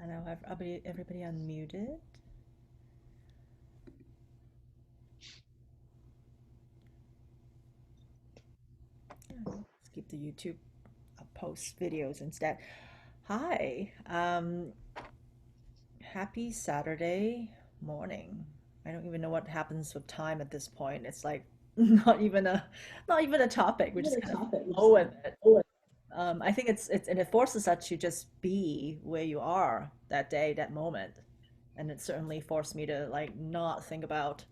Now have everybody unmuted. Yeah, let's keep the YouTube post videos instead. Hi, happy Saturday morning. I don't even know what happens with time at this point. It's like not even a topic. We just kind of flow with it. I think it's and it forces us to just be where you are that day, that moment, and it certainly forced me to like not think about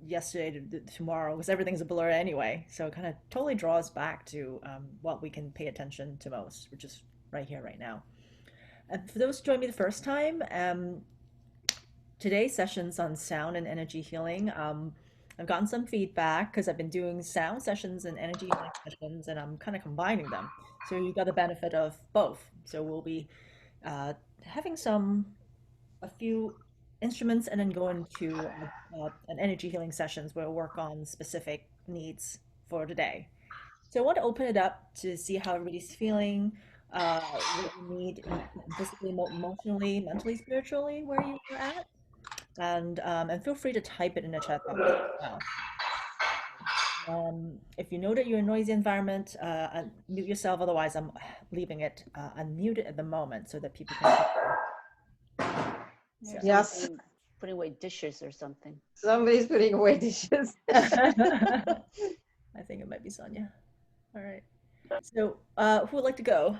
yesterday to tomorrow because everything's a blur anyway. So it kind of totally draws back to what we can pay attention to most, which is right here, right now. And for those who joined me the first time, today's session's on sound and energy healing. I've gotten some feedback because I've been doing sound sessions and energy healing sessions, and I'm kind of combining them. So you got the benefit of both. So we'll be uh, having a few instruments and then go into an energy healing sessions where we'll work on specific needs for today. So I want to open it up to see how everybody's feeling, what you need physically, emotionally, mentally, spiritually, where you are at, and feel free to type it in the chat box as well. If you know that you're in a noisy environment, mute yourself. Otherwise, I'm leaving it unmuted at the moment so that people can hear. Or So. Yes, putting away dishes or something. somebody's putting away dishes. I think it might be Sonia. All right. So, who would like to go?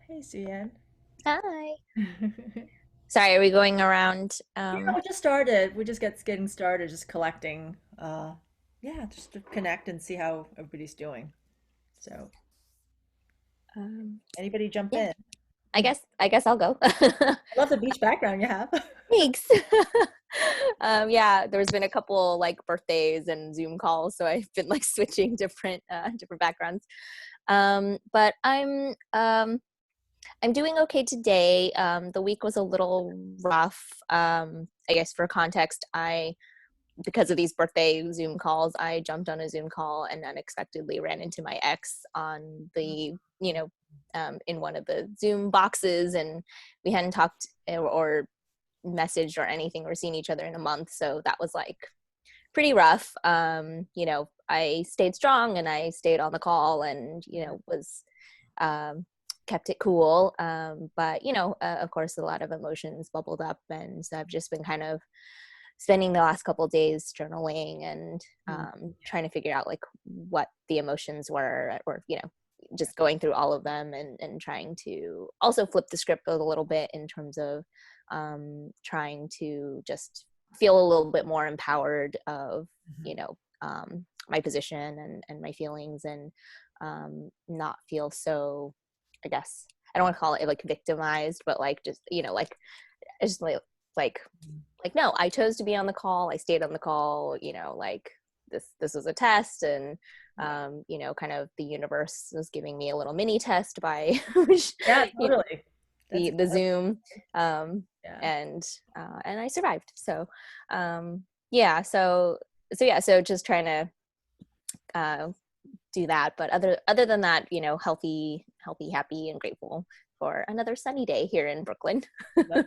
Hey, Suyan. Hi. Yeah, Sorry, are we going around? we just started. We just getting started, just collecting. Yeah, just to connect and see how everybody's doing. So, anybody jump Yeah, in? I guess I'll go. I love the beach background you have. Thanks. Yeah, there's been a couple like birthdays and Zoom calls, so I've been like switching different backgrounds. But I'm doing okay today. The week was a little rough. I guess for context, because of these birthday Zoom calls, I jumped on a Zoom call and unexpectedly ran into my ex on in one of the Zoom boxes, and we hadn't talked or messaged or anything or seen each other in a month. So that was like pretty rough. I stayed strong and I stayed on the call and, was, kept it cool. But, of course, a lot of emotions bubbled up. And so I've just been kind of spending the last couple of days journaling and trying to figure out like what the emotions were, or just going through all of them, and trying to also flip the script a little bit in terms of trying to just feel a little bit more empowered of my position and my feelings, and not feel so, I guess I don't want to call it like victimized, but like just like just like no, I chose to be on the call, I stayed on the call, like this was a test, and kind of the universe was giving me a little mini test by Yeah, totally. the Zoom, Yeah. and I survived. So yeah, so just trying to do that. But other than that, healthy, happy, and grateful for another sunny day here in Brooklyn. Lovely.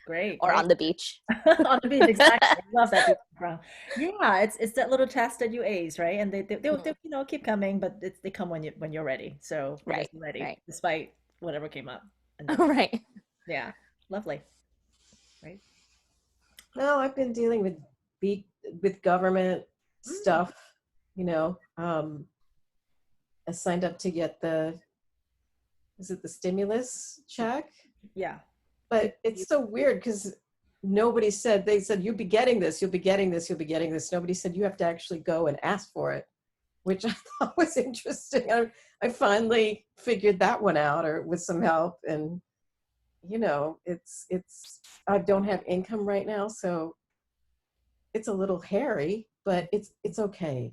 Great, Or great. on the beach. On the beach, exactly. I love that beach background. Yeah, it's that little test that you ace, right? And they'll keep coming, but they come when you're ready. So you guys Right, are ready right. despite whatever came up. And that's Right. yeah, lovely. Right. No, I've been dealing with government Mm, stuff, you know. I signed up to get is it the stimulus check? yeah. Did But you, it's so weird because they said, you'll be getting this, you'll be getting this, you'll be getting this. Nobody said you have to actually go and ask for it, which I thought was interesting. I finally figured that one out, or with some help. And, I don't have income right now, so it's a little hairy, but it's okay.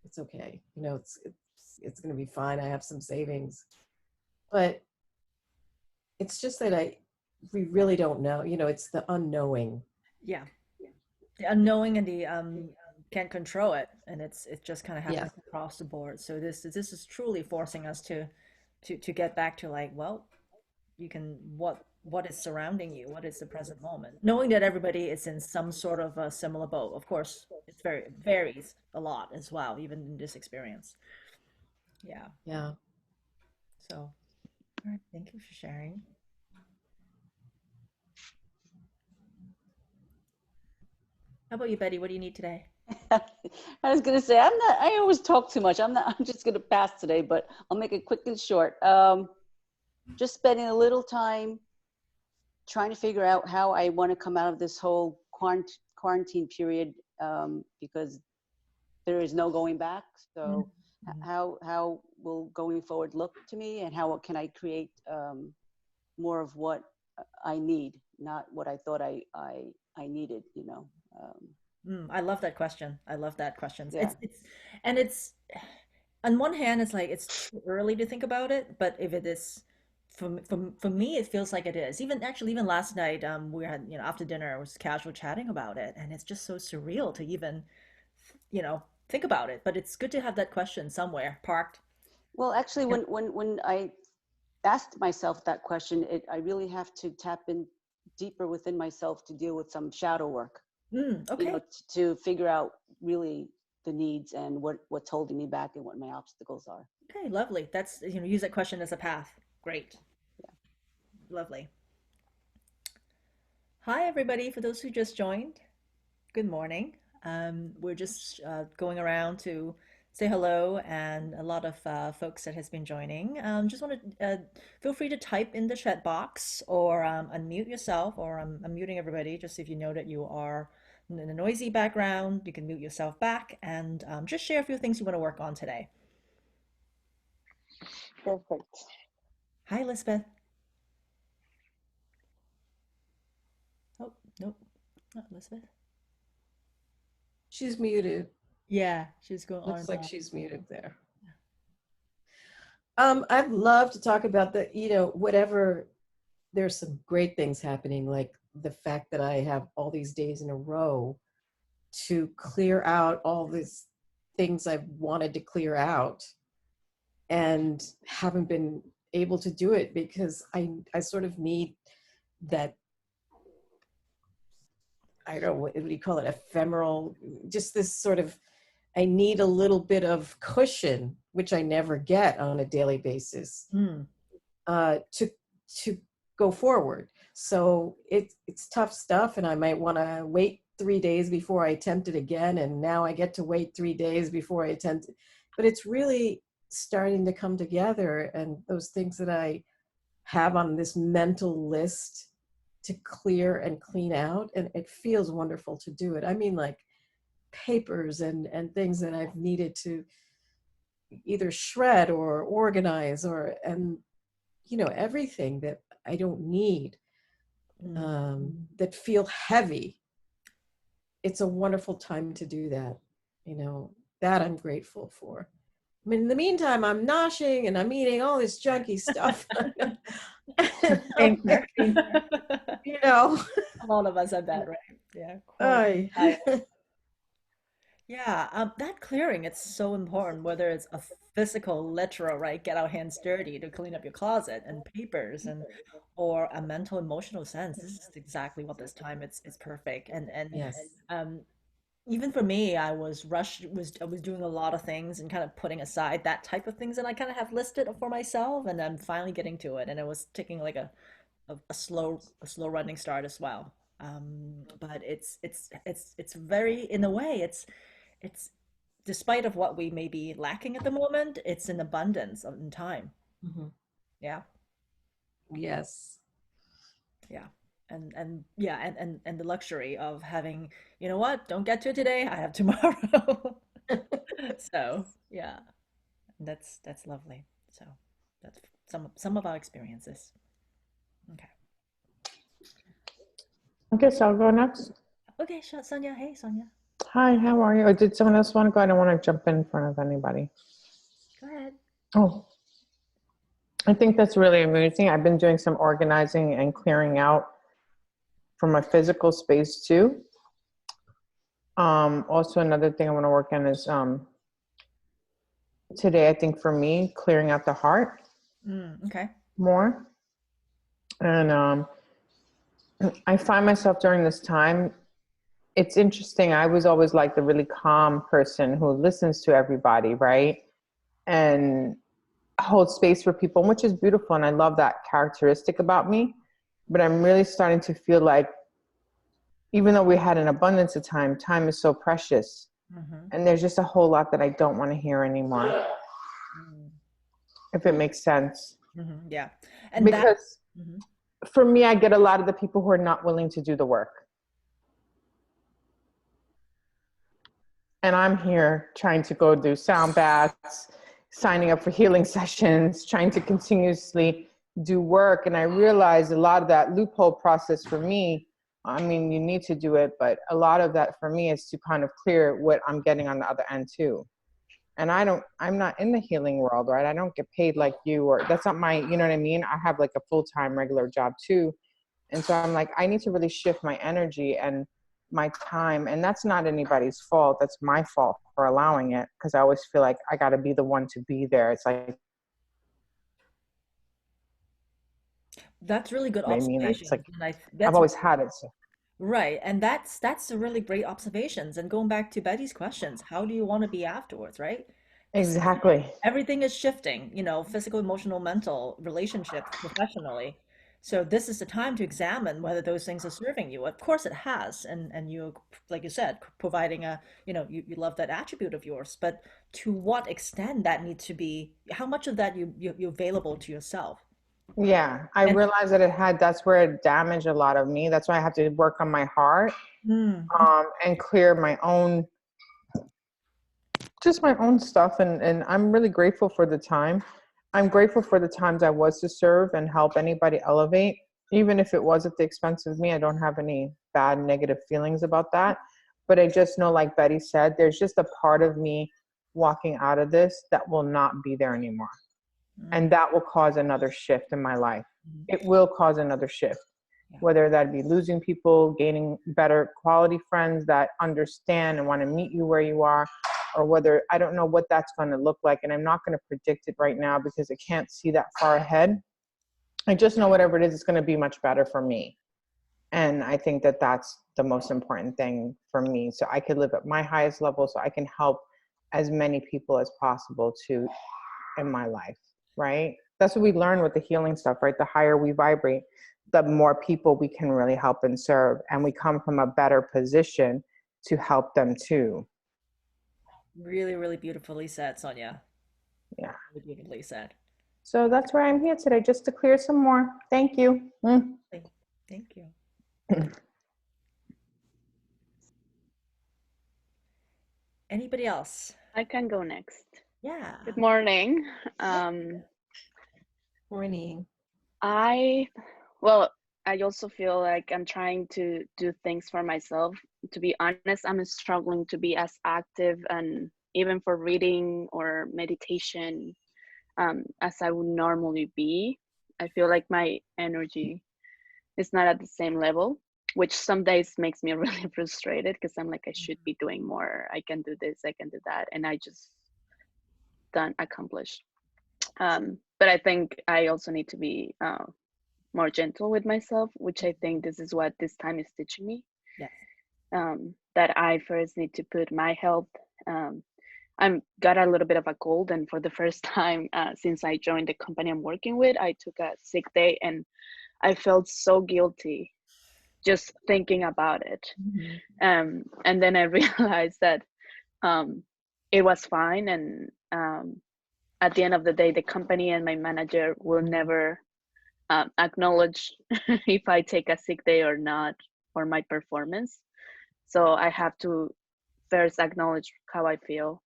It's okay. It's going to be fine. I have some savings, but it's just that we really don't know. It's the unknowing. yeah. The unknowing and the can't control it, and it's just kind of Yeah. happening across the board. So this is truly forcing us to to get back to like, well, you can what is surrounding you, what is the present moment, knowing that everybody is in some sort of a similar boat. Of course, it's very it varies a lot as well, even in this experience. Yeah. Yeah. So, all right, thank you for sharing. How about you, Betty? What do you need today? I was going to say, I always talk too much. I'm just going to pass today, but I'll make it quick and short. Just spending a little time trying to figure out how I want to come out of this whole quarantine period, because there is no going back. So Mhm. how will going forward look to me, and how can I create more of what I need, not what I thought I needed, you know? I love that question. I love that question. Yeah. And it's, on one hand, it's like it's too early to think about it, but if it is, for me, it feels like it is. Even actually, even last night, we had, after dinner, was casual chatting about it, and it's just so surreal to even, think about it. But it's good to have that question somewhere parked. Well, actually, Yeah. when I asked myself that question, I really have to tap in deeper within myself to deal with some shadow work, you know, Okay. to figure out really the needs and what's holding me back and what my obstacles are. Okay. Lovely. That's, use that question as a path. Great. Lovely. Hi, everybody. For those who just joined, good morning. We're just going around to say hello, and a lot of folks that has been joining. Just want to feel free to type in the chat box or unmute yourself, or I'm muting everybody. Just if you know that you are in a noisy background, you can mute yourself back, and just share a few things you want to work on today. Perfect. Hi, Elizabeth. Oh, nope, not Elizabeth. She's muted. Yeah, she's going on Looks and like on. she's muted there. I'd love to talk about whatever, there's some great things happening, like the fact that I have all these days in a row to clear out all these things I've wanted to clear out and haven't been able to do it because I sort of need that, I don't know, what do you call it, ephemeral, just this sort of, I need a little bit of cushion, which I never get on a daily basis, Hmm. to go forward. So it's tough stuff, and I might want to wait 3 days before I attempt it again, and now I get to wait 3 days before I attempt it. But it's really starting to come together, and those things that I have on this mental list to clear and clean out, and it feels wonderful to do it. I mean, like papers and things that I've needed to either shred or organize, or and everything that I don't need, that feel heavy. It's a wonderful time to do that. That I'm grateful for. I mean, in the meantime, I'm noshing and I'm eating all this junky stuff. Same here. you know, All of us have that, right? Yeah, I, yeah, that clearing, it's so important, whether it's a physical, literal, right? Get our hands dirty to clean up your closet and papers, and or a mental, emotional sense. This is exactly what this time it's perfect. And yes. um even for me, I was doing a lot of things and kind of putting aside that type of things that I kind of have listed for myself, and I'm finally getting to it. And it was taking like a slow running start as well. But it's very, in a way, it's despite of what we may be lacking at the moment, it's an abundance of in time. Mhm. Yeah, Yes. yeah. And yeah, and the luxury of having, you know what, don't get to it today, I have tomorrow. So yeah, that's lovely. So that's some of our experiences. Okay. I guess I'll go next. Okay, Sonia. Hey, Sonia. Hi, how are you? Or did someone else want to go? I don't want to jump in front of anybody. Go ahead. Oh, I think that's really amazing. I've been doing some organizing and clearing out from my physical space too. Also, another thing I want to work on is today, I think for me, clearing out the heart. Okay. more. And I find myself during this time, it's interesting. I was always like the really calm person who listens to everybody, right? And holds space for people, which is beautiful. And I love that characteristic about me. But I'm really starting to feel like, even though we had an abundance of time, time is so precious. Mm-hmm. And there's just a whole lot that I don't want to hear anymore, if it makes sense. Mm-hmm. Yeah. And that. Because Mhm. for me, I get a lot of the people who are not willing to do the work. And I'm here trying to go do sound baths, signing up for healing sessions, trying to continuously do work. And I realized a lot of that loophole process for me, I mean, you need to do it, but a lot of that for me is to kind of clear what I'm getting on the other end too. And I'm not in the healing world, right? I don't get paid like you, or that's not my, you know what I mean? I have like a full-time regular job too. And so I'm like, I need to really shift my energy and my time. And that's not anybody's fault. That's my fault for allowing it. Cause I always feel like I got to be the one to be there. It's like, That's really good I mean, it's observations. like, And I've that's always had it. So. right. And that's a really great observations. And going back to Betty's questions, how do you want to be afterwards, right? Because Exactly. everything is shifting, physical, emotional, mental, relationships, professionally. So this is the time to examine whether those things are serving you. Of course it has. And you, like you said, providing you love that attribute of yours, but to what extent that needs to be, how much of that you're available to yourself. Yeah. I And realized that that's where it damaged a lot of me. That's why I have to work on my heart, and clear my own, just my own stuff. And I'm really grateful for the time. I'm grateful for the times I was to serve and help anybody elevate, even if it was at the expense of me. I don't have any bad negative feelings about that. But I just know, like Betty said, there's just a part of me walking out of this that will not be there anymore. Mm, And that will cause another shift in my life. mm, It will cause another shift, yeah. whether that be losing people, gaining better quality friends that understand and want to meet you where you are, or whether, I don't know what that's going to look like. And I'm not going to predict it right now because I can't see that far ahead. I just know whatever it is, it's going to be much better for me. And I think that that's the most important thing for me. So I could live at my highest level, so I can help as many people as possible to in my life, right? That's what we learn with the healing stuff, right? The higher we vibrate, the more people we can really help and serve. And we come from a better position to help them too. Really, really beautifully said, Sonia. Yeah. Really beautifully said. So that's where I'm here today, just to clear some more. Thank you. Thank you. Anybody else? I can go next. Yeah. Good morning. Um, Morning. well, I also feel like I'm trying to do things for myself. To be honest, I'm struggling to be as active and even for reading or meditation as I would normally be. I feel like my energy is not at the same level, which some days makes me really frustrated because I'm like, I should be doing more. I can do this, I can do that. And I just don't accomplish. But I think I also need to be more gentle with myself, which I think this is what this time is teaching me. Yes. That I first need to put my health. I'm got a little bit of a cold, and for the first time since I joined the company I'm working with, I took a sick day, and I felt so guilty just thinking about it. And then I realized that it was fine, and at the end of the day, the company and my manager will never acknowledge if I take a sick day or not for my performance. So I have to first acknowledge how I feel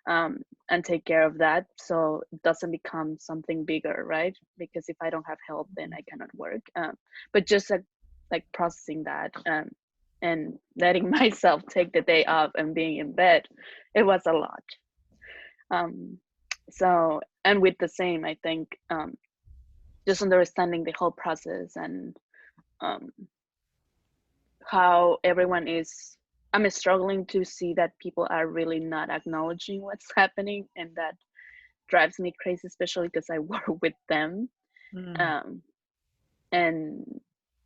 and take care of that so it doesn't become something bigger, right? Because if I don't have help, then I cannot work. But just like processing that and letting myself take the day off and being in bed, it was a lot. So, and with the same, I think just understanding the whole process and how everyone is, I'm struggling to see that people are really not acknowledging what's happening, and that drives me crazy, especially because I work with them. Mm. Um, and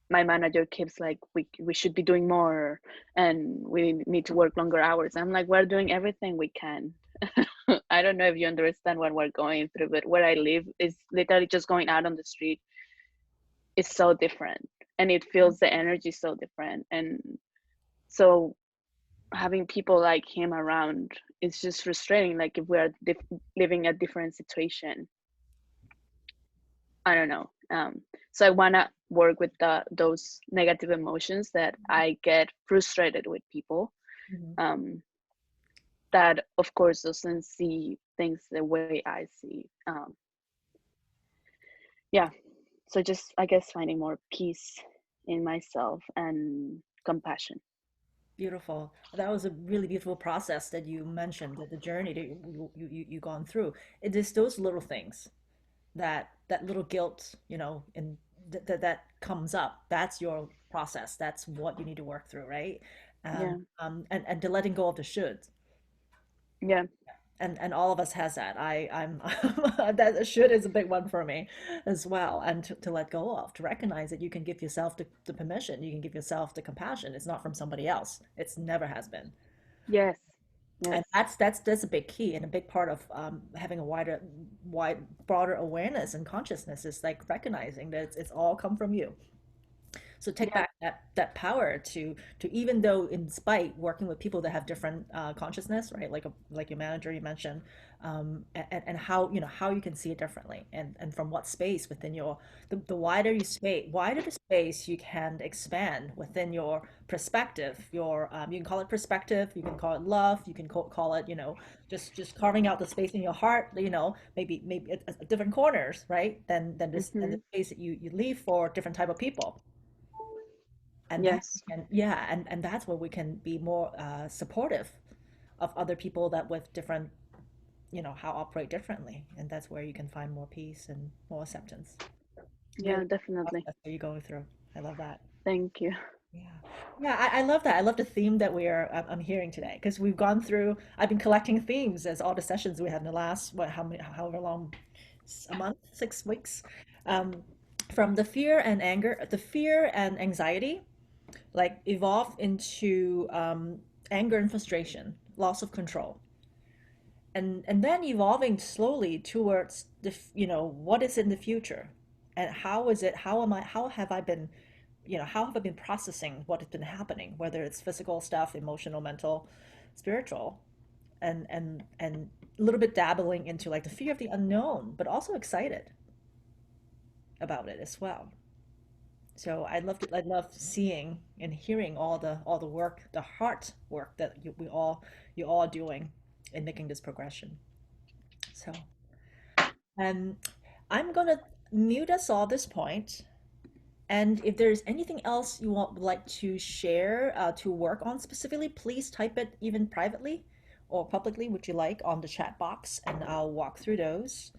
my manager keeps like, we should be doing more and we need to work longer hours. I'm like, we're doing everything we can. I don't know if you understand what we're going through, but where I live is literally just going out on the street is so different, and it feels the energy so different. And so having people like him around is just frustrating. Like if we're living a different situation, I don't know. So I want to work with those negative emotions that I get frustrated with people, Mhm. that of course doesn't see things the way I see. Yeah, so just, I guess, finding more peace in myself and compassion. Beautiful. That was a really beautiful process that you mentioned, that the journey that you gone through. It is those little things, that little guilt, and that comes up. That's your process. That's what you need to work through, right? Yeah, And the letting go of the should. yeah, And all of us has that. I'm that should is a big one for me as well. And to let go of, to recognize that you can give yourself the permission, you can give yourself the compassion. It's not from somebody else. It's never has been. yes, yes, And that's a big key and a big part of having a broader awareness and consciousness is like recognizing that it's all come from you. So take yeah, back that power to even though in spite working with people that have different consciousness, right? Like your manager you mentioned, and how how you can see it differently, and from what space within your the wider the space you can expand within your perspective. Your you can call it perspective, you can call it love, you can call it just carving out the space in your heart. Maybe at different corners, right? Than the mm-hmm, space that you leave for different type of people, and that yes, yeah, and that's where we can be more supportive of other people that with different how operate differently, and that's where you can find more peace and more acceptance. Really yeah, definitely. process that you're going through. I love that. Thank you. Yeah, yeah, I love that. I love the theme that I'm hearing today, because we've gone through. I've been collecting themes as all the sessions we had in the last however long, a month, 6 weeks, um, from the fear and anxiety, like evolve into anger and frustration, loss of control, and then evolving slowly towards what is in the future, and how have I been, how have I been processing what has been happening, whether it's physical stuff, emotional, mental, spiritual, and a little bit dabbling into like the fear of the unknown, but also excited about it as well. So I love seeing and hearing all the work, the heart work that you all are doing in making this progression. So, um, I'm gonna mute us all at this point. And if there's anything else you would like to share, to work on specifically, please type it even privately or publicly, would you like, on the chat box, and I'll walk through those.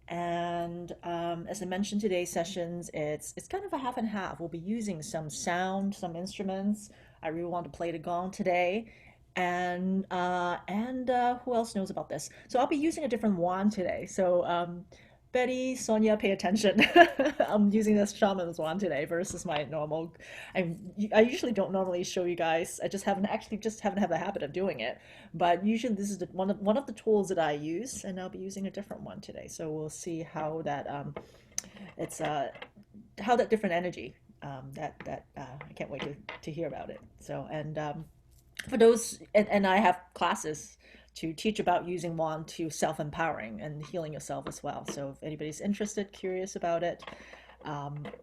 And as I mentioned, today's sessions, it's kind of a half and half. We'll be using some sound, some instruments. I really want to play the gong today. And who else knows about this? So I'll be using a different wand today. So Betty, Sonia, pay attention. I'm using this shaman's wand today versus my normal. I usually don't normally show you guys. I just haven't had the habit of doing it. But usually this is one of the tools that I use, and I'll be using a different one today. So we'll see how that it's how that different energy that I can't wait to hear about it. So for those, and I have classes to teach about using wand to self-empowering and healing yourself as well. So if anybody's interested, curious about it,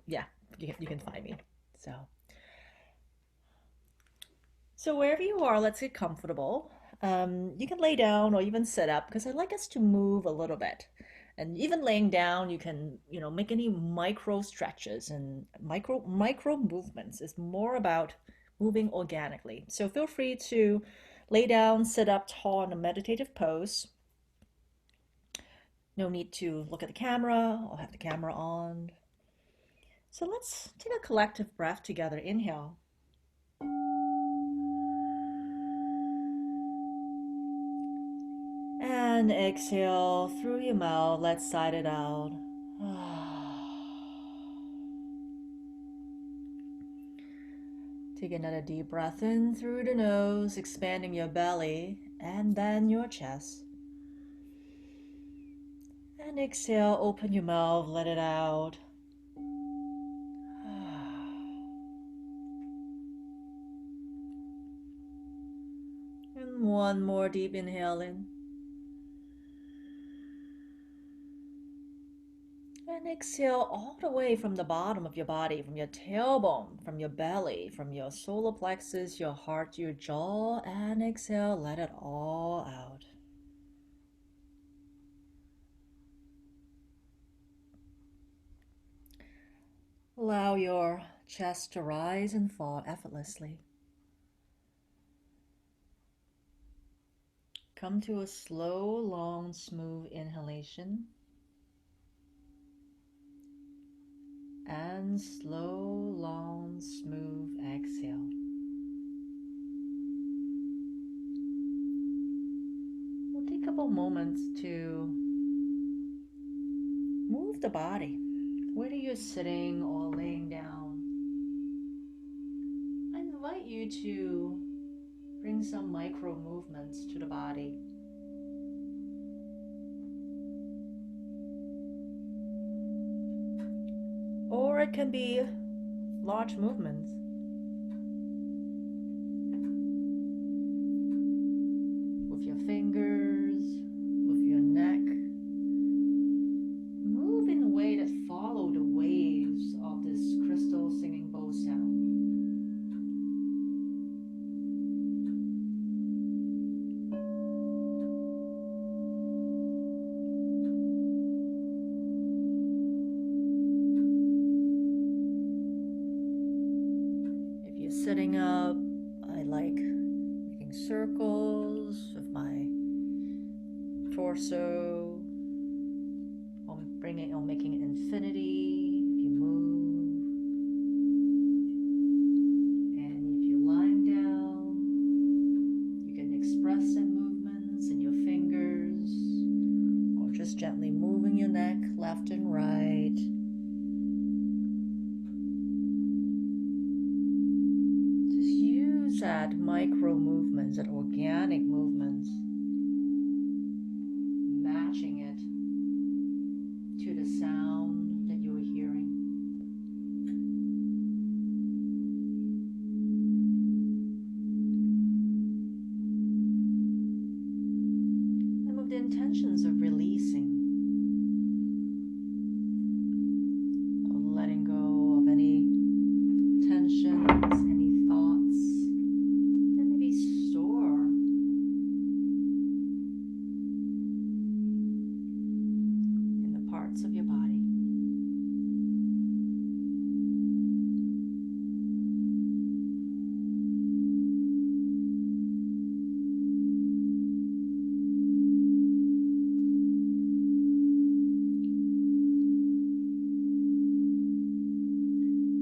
yeah, you can find me. So. So wherever you are, let's get comfortable. You can lay down or even sit up, because I like us to move a little bit. And even laying down, you can, make any micro stretches and micro movements. It's more about moving organically. So feel free to lay down, sit up tall in a meditative pose. No need to look at the camera or have the camera on. So let's take a collective breath together. Inhale. And And exhale through your mouth. Let's sigh it out. Take another deep breath in through the nose, expanding your belly and then your chest. And exhale, open your mouth, let it out. And one more deep inhale in. And exhale all the way from the bottom of your body, from your tailbone, from your belly, from your solar plexus, your heart, your jaw. And exhale, let it all out. Allow your chest to rise and fall effortlessly. Come to a slow, long, smooth inhalation and slow, long, smooth exhale. We'll take a couple moments to move the body. Whether you're sitting or laying down, I invite you to bring some micro movements to the body. Or it can be large movements. With your fingers, with your neck. Move in a way that follow the waves of this crystal singing bowl sound. If you're sitting up, I like making circles with my torso. I'm making an infinity if you move. And if you're lying down, you can express some movements in your fingers, or just gently moving your neck left and right. Just use that micro movements, that organic movements, matching it to the sound that you are hearing. And with the intentions of releasing, of letting go of any tensions, any thoughts that maybe store in the parts of your body.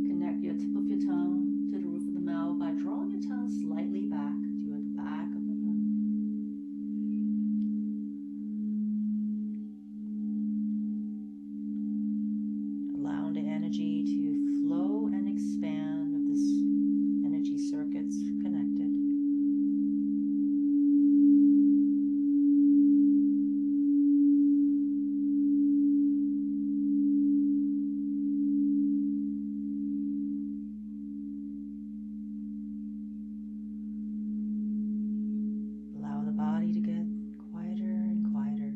Connect your tip of your tongue to the roof of the mouth by drawing your tongue slightly back to the back of the mouth. Allowing the energy to flow and expand with this energy circuits connected. Allow the body to get quieter and quieter.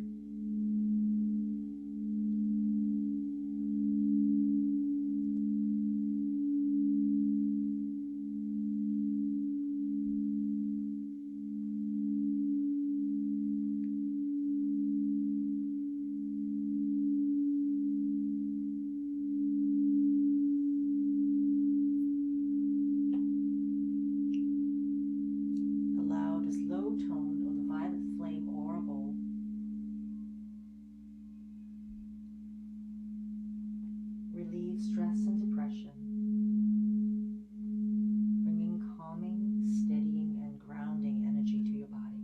Allow this low tone of the violet flame aura bowl relieve stress and depression, bringing calming, steadying, and grounding energy to your body.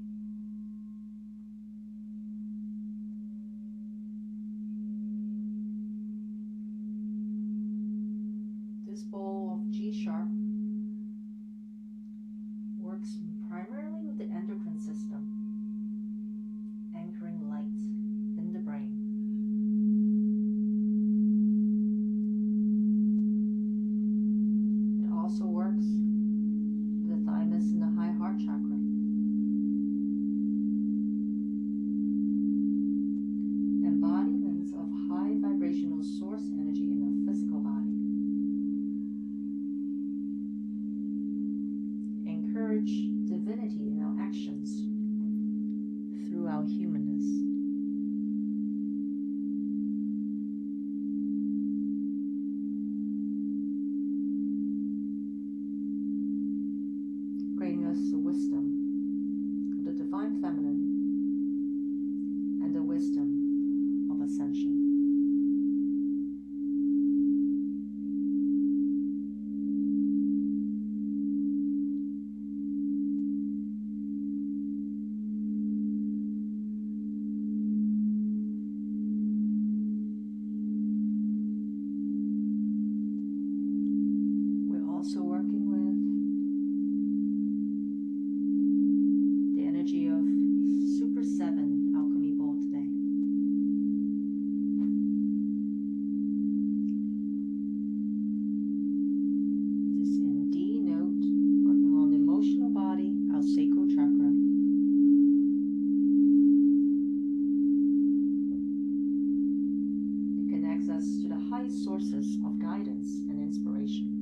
wise sources of guidance and inspiration.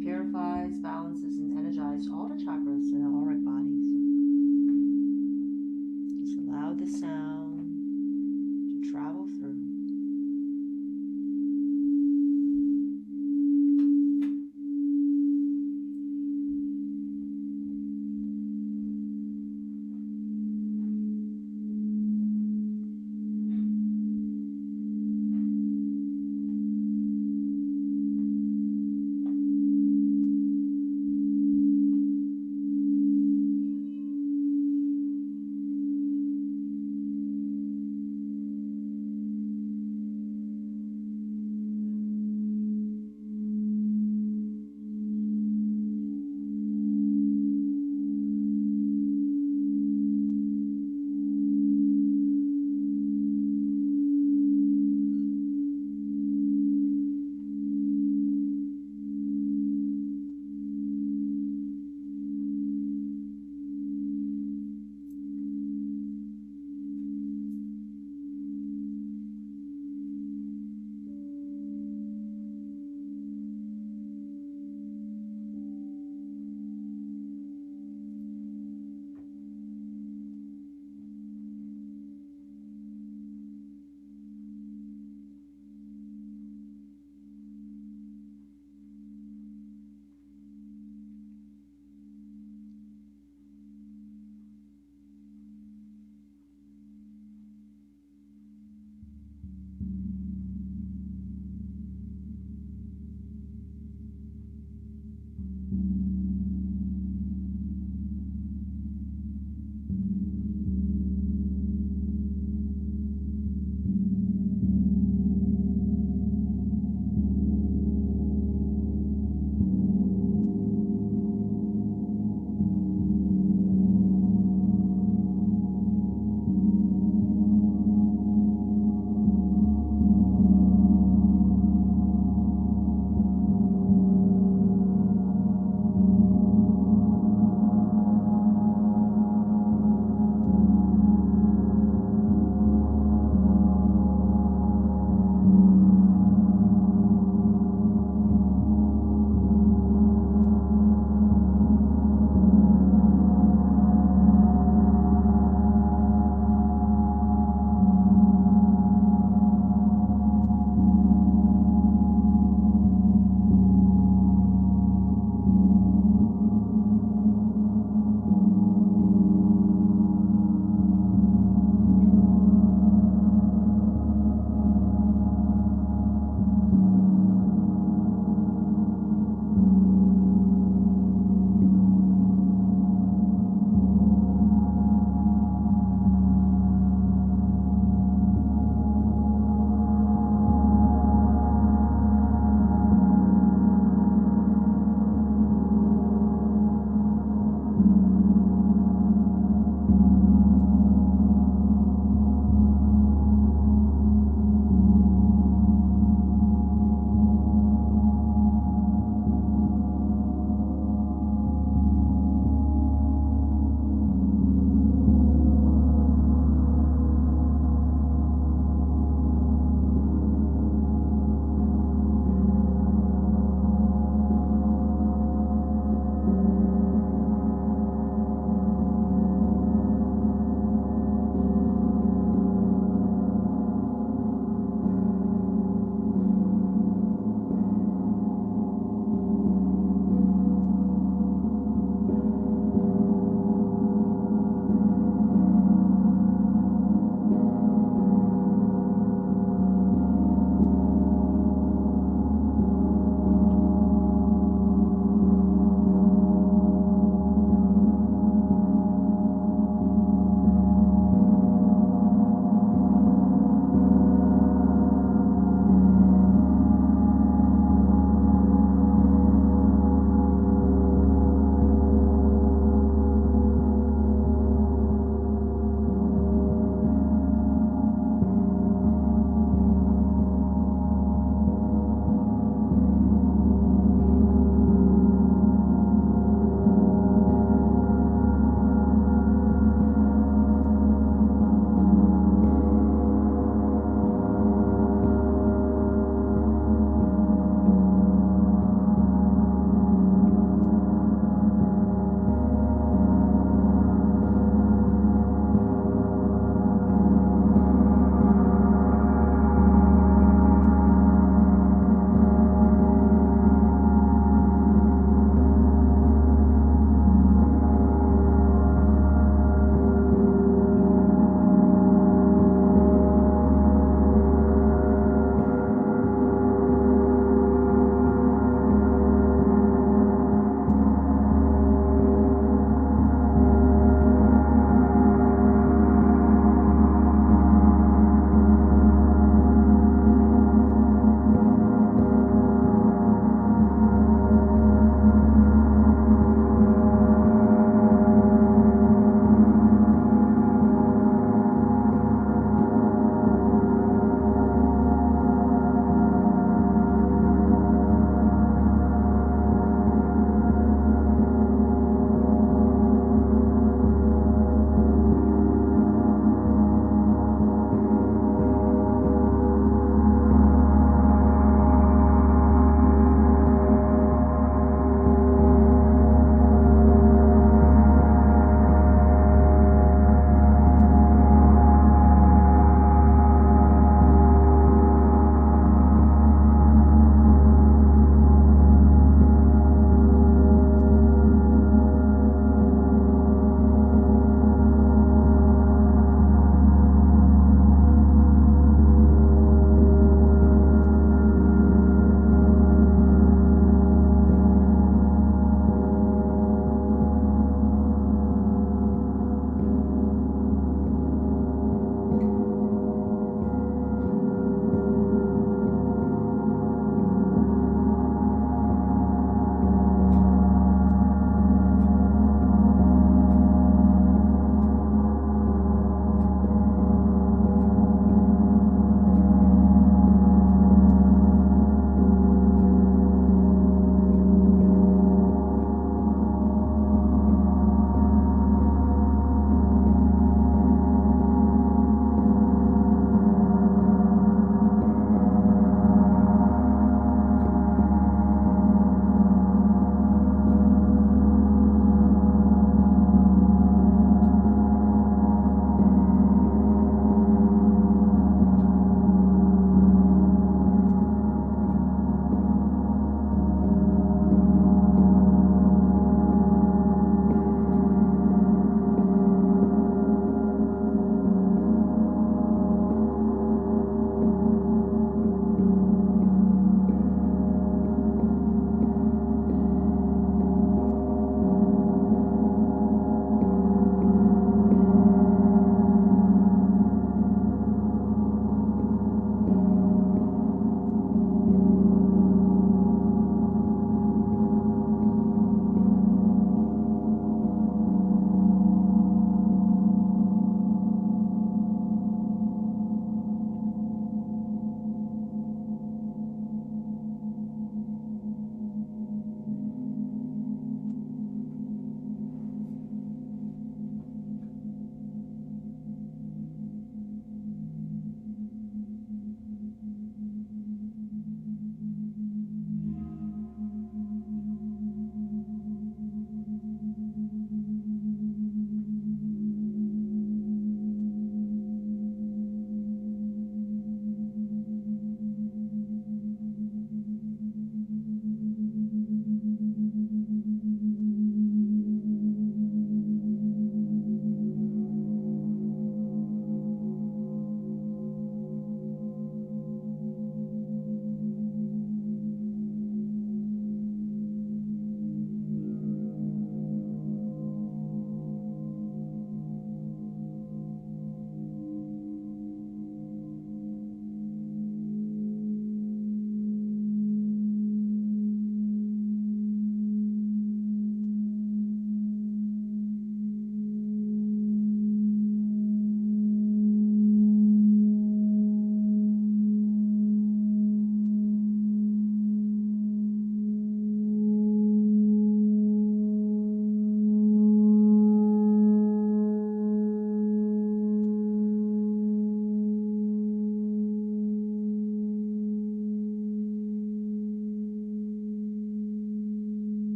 Purifies, balances, and energizes all the chakras in our auric bodies. Just allow the sound to travel through.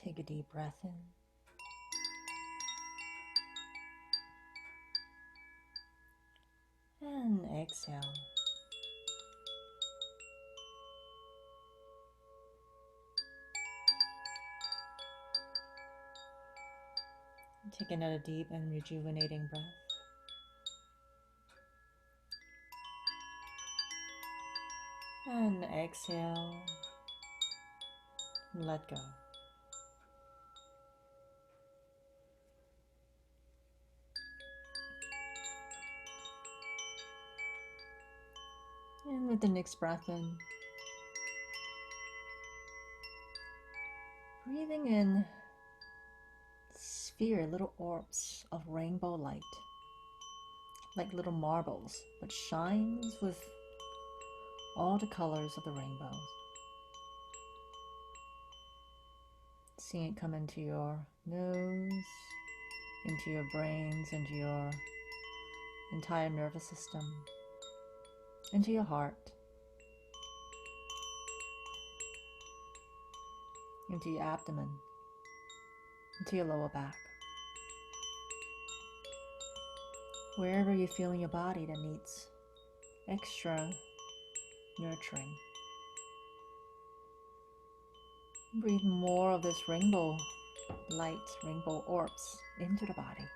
Take a deep breath in. And exhale. Take another deep and rejuvenating breath. And exhale. Let go. And with the next breath in, breathing in sphere, little orbs of rainbow light, like little marbles, but shines with all the colors of the rainbow. Seeing it come into your nose, into your brains, into your entire nervous system, into your heart, into your abdomen, into your lower back. Wherever you feel in your body that needs extra nurturing. Breathe more of this rainbow light, rainbow orbs into the body.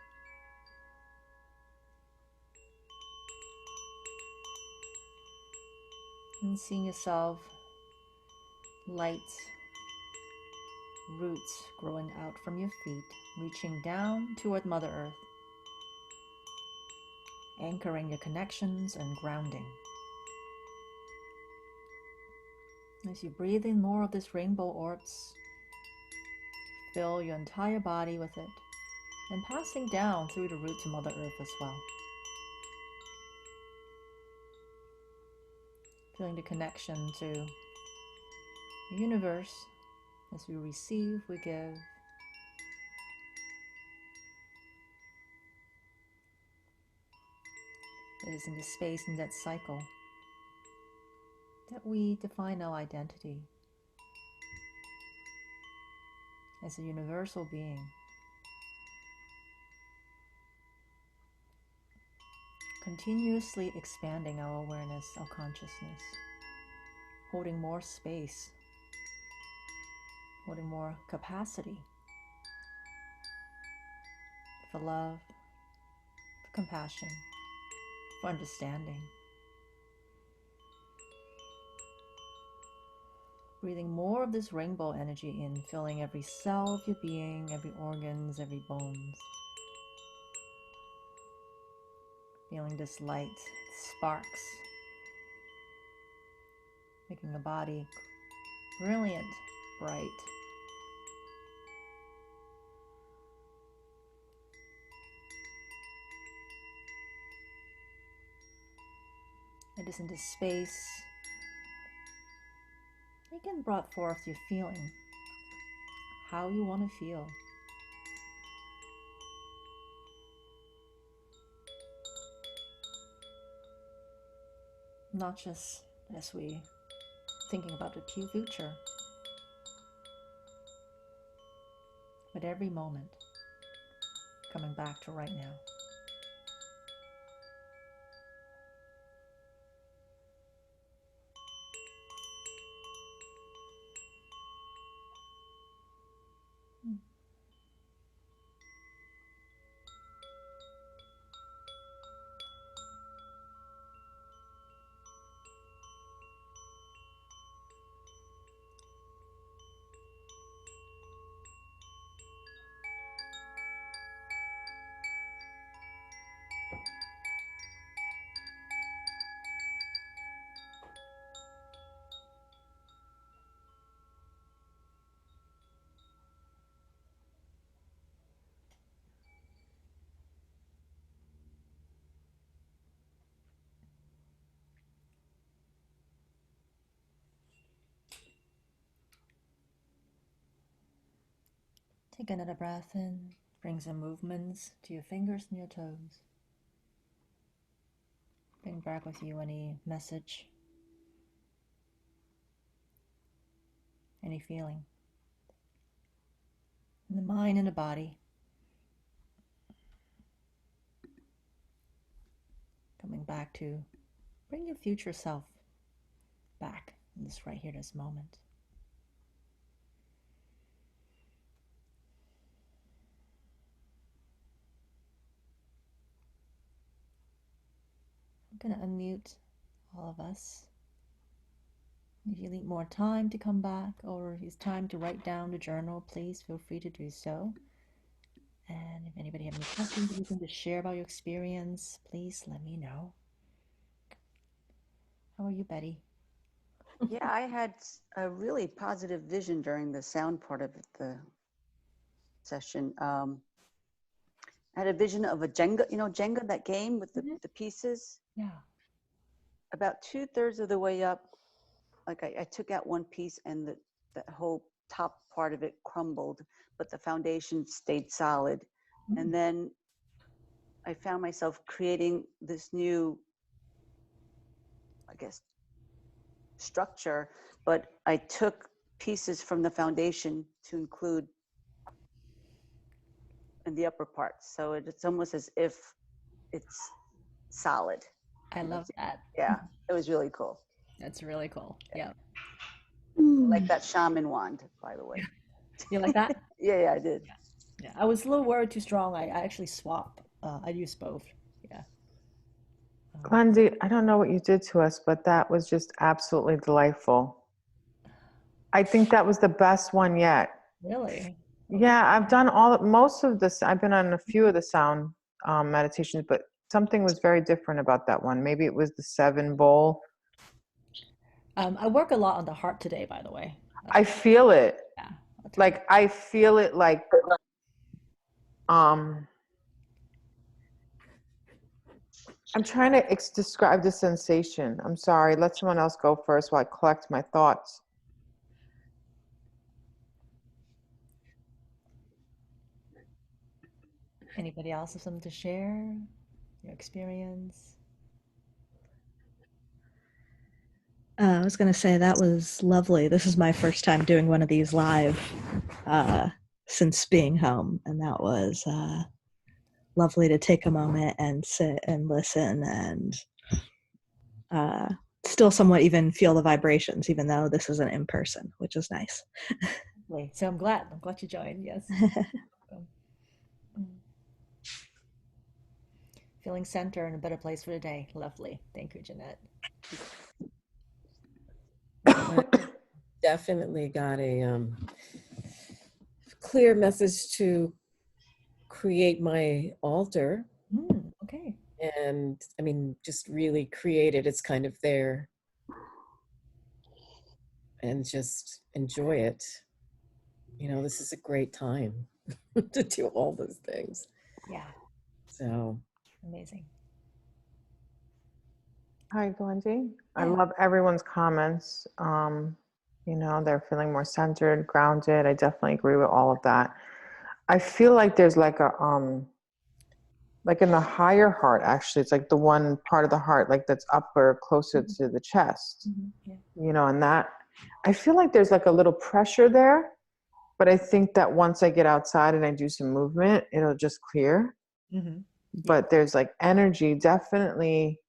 And seeing yourself light roots growing out from your feet, reaching down toward Mother Earth, anchoring your connections and grounding. As you breathe in more of this rainbow orbs, fill your entire body with it, and passing down through the root to Mother Earth as well. Feeling the connection to the universe. As we receive, we give. It is in this space, in that cycle, that we define our identity as a universal being. Continuously expanding our awareness, our consciousness, holding more space, holding more capacity for love, for compassion, for understanding. Breathing more of this rainbow energy in, filling every cell of your being, every organs, every bones. Feeling this light, sparks, making the body brilliant, bright. It is in this space you can brought forth your feeling, how you want to feel. Not just as we thinking about the future, but every moment coming back to right now. Take another breath in, bring some movements to your fingers and your toes. Bring back with you any message, any feeling. in the mind and the body. Coming back to bring your future self back in this right here, this moment. I'm going to unmute all of us. If you need more time to come back or if it's time to write down the journal, please feel free to do so. And if anybody have any questions, anything to share about your experience, please let me know. How are you, Betty? Yeah, I had a really positive vision during the sound part of the session. I had a vision of a Jenga, Jenga, that game with the pieces. Yeah. About 2/3 of the way up, like I took out one piece and the whole top part of it crumbled, but the foundation stayed solid. And then I found myself creating this new, I guess, structure, but I took pieces from the foundation to include in the upper parts. So it's almost as if it's solid. I love that. Yeah, it was really cool. That's really cool. Yeah. Like that shaman wand, by the way. You like that? Yeah, I did. Yeah. I was a little worried too strong. I actually swapped. I used both. Yeah. Glendy, I don't know what you did to us, but that was just absolutely delightful. I think that was the best one yet. Really? Yeah, I've done most of this. I've been on a few of the sound meditations, but something was very different about that one. Maybe it was the 7 bowl. I work a lot on the heart today, by the way. I feel it. Yeah. Like I feel it like I'm trying to describe the sensation. I'm sorry. Let someone else go first while I collect my thoughts. Anybody else have something to share? Your experience? I was going to say that was lovely. This is my first time doing one of these live since being home, and that was lovely to take a moment and sit and listen and still somewhat even feel the vibrations, even though this isn't in person, which is nice. So I'm glad you joined. Yes. Feeling centered and a better place for the day. Lovely. Thank you, Jeanette. Definitely got a clear message to create my altar. Okay. And I mean, just really create it. It's kind of there. And just enjoy it. This is a great time to do all those things. Yeah. So amazing. Hi, Glendy. Yeah. I love everyone's comments. They're feeling more centered, grounded. I definitely agree with all of that. I feel like there's like a like in the higher heart, actually, it's like the one part of the heart like that's upper, closer to the chest. Yeah. And that I feel like there's like a little pressure there, but I think that once I get outside and I do some movement, it'll just clear. But there's like energy definitely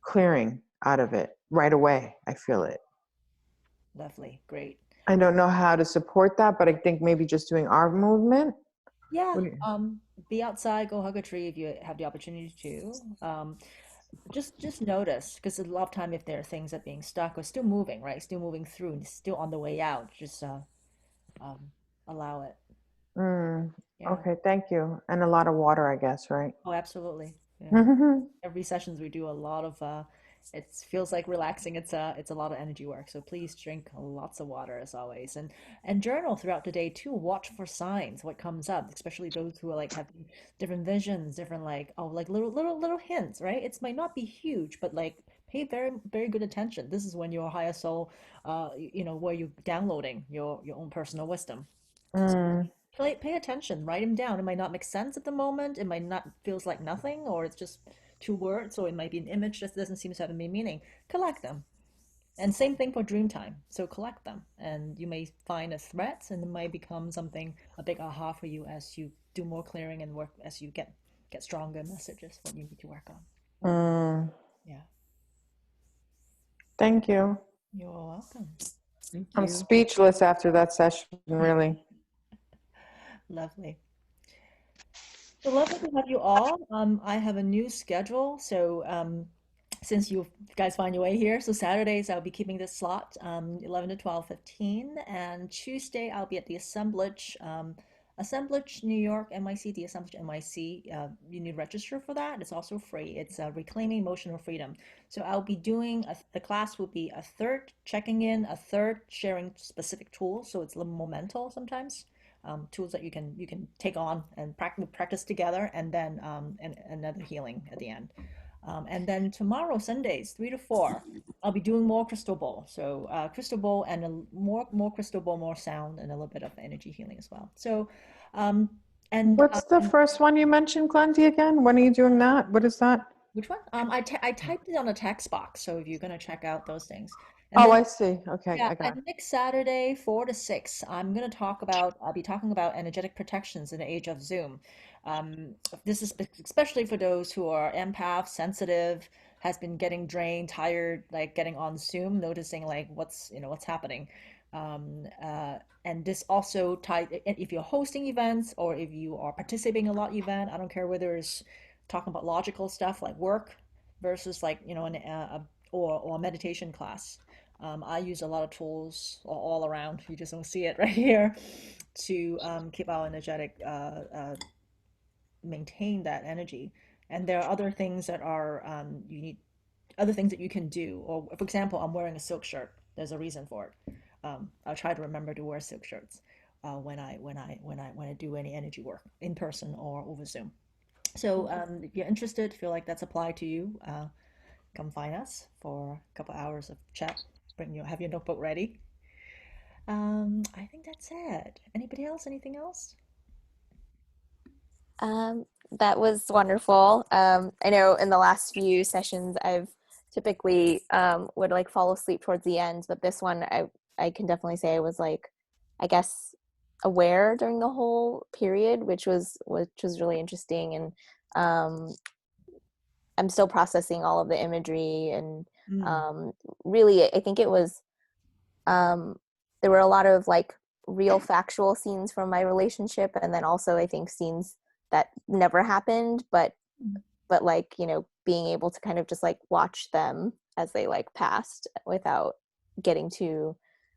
clearing out of it right away. I feel it. Lovely. Great. I don't know how to support that, but I think maybe just doing our movement. Yeah. Be outside, go hug a tree if you have the opportunity to. Just notice, because a lot of time if there are things that being stuck or still moving, right? Still moving through and still on the way out, just allow it. Yeah. Okay, thank you. And a lot of water, I guess, right? Oh, absolutely. Yeah. Every sessions we do a lot of it feels like relaxing. It's a lot of energy work. So please drink lots of water as always, and journal throughout the day too. Watch for signs, what comes up, especially those who are like having different visions, different like little hints, right? It might not be huge, but like pay very very good attention. This is when your higher soul, where you're downloading your own personal wisdom. Pay attention, write them down. It might not make sense at the moment. It might not feels like nothing, or it's just 2 words, or it might be an image that doesn't seem to have any meaning. Collect them. And same thing for dream time. So collect them, and you may find a threat, and it might become something a big aha for you as you do more clearing and work as you get stronger messages what you need to work on. Mm, Yeah, thank you. you're welcome. Thank I'm you. speechless after that session, really. Lovely. So lovely to have you all. I have a new schedule, so since you guys find your way here, so Saturdays I'll be keeping this slot 11 to 12:15, and Tuesday I'll be at the Assemblage, Assemblage New York, NYC, the Assemblage NYC. You need to register for that. It's also free. It's Reclaiming Emotional Freedom. So I'll be doing the class will be a third checking in, a third sharing specific tools. So it's a little more mental sometimes. Tools that you can take on and practice together, and then another healing at the end. And then tomorrow, Sundays, 3 to 4, I'll be doing more crystal bowl. So crystal bowl and more crystal bowl, more sound, and a little bit of energy healing as well. So, What's the first one you mentioned, Glendy, again? When are you doing that? What is that? which one? I typed it on a text box. So if you're gonna check out those things, and Oh, then I see. Okay, yeah, I got and it. next Saturday, 4 to 6, I'll be talking about energetic protections in the age of Zoom. This is especially for those who are empath, sensitive, has been getting drained, tired, like getting on Zoom, noticing like what's happening. And this also tied, if you're hosting events or if you are participating in a lot event, I don't care whether it's talking about logical stuff like work versus like, or a meditation class. I use a lot of tools all around. You just don't see it right here to keep our energetic, maintain that energy. And there are other things that are you need other things that you can do. Or for example, I'm wearing a silk shirt. There's a reason for it. I'll try to remember to wear silk shirts when I do any energy work in person or over Zoom. So if you're interested, feel like that's applied to you, come find us for a couple hours of chat. Have your notebook ready. I think that's it. Anybody else? Anything else? That was wonderful. I know in the last few sessions I've typically would like fall asleep towards the end, but this one I can definitely say I was like, I guess, aware during the whole period, which was really interesting. And I'm still processing all of the imagery, and Mm, really I think it was there were a lot of like real factual scenes from my relationship, and then also I think scenes that never happened, but like, being able to kind of just like watch them as they like passed without getting too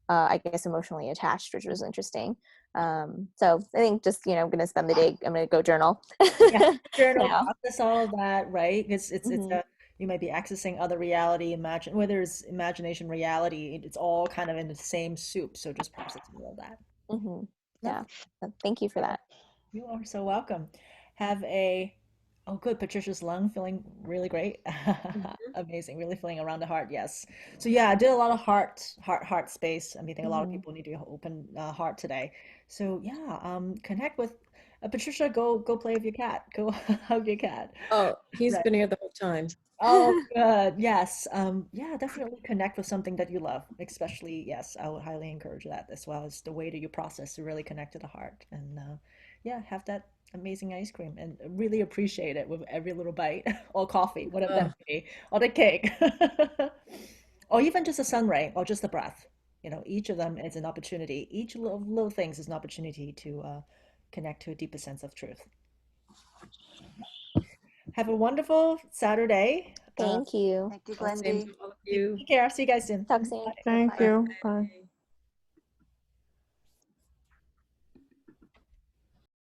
I guess emotionally attached, which was interesting. So I think just, I'm gonna spend the day, I'm gonna go journal yeah, journal, now. process all of that, right? It's Hmm. a you might be accessing other reality, imagine whether it's imagination, reality. It's all kind of in the same soup. So just processing all of that. Hmm. Yeah. Lovely. So thank you for that. You are so welcome. Have a Oh, good. Patricia's lung feeling really great. Mhm. Amazing. Really feeling around the heart. Yes. So yeah, I did a lot of heart space. I think a lot of Hmm. people need to open heart today. So yeah, connect with Patricia. Go play with your cat. Go hug your cat. Oh, he's Right. been here the whole time. Oh, good. Yes. Yeah, definitely connect with something that you love. Especially, yes, I would highly encourage that as well as the way that you process to really connect to the heart. And yeah, have that amazing ice cream and really appreciate it with every little bite or coffee, whatever that Oh, may be, or the cake. Or even just a sun ray or just a breath. Each of them is an opportunity. Each little things is an opportunity to connect to a deeper sense of truth. Have a wonderful Saturday. Thank you. Thank you, same Glendy. to all of you. Take care. See you guys soon. Talk soon. Bye. Thank Bye. you. Bye.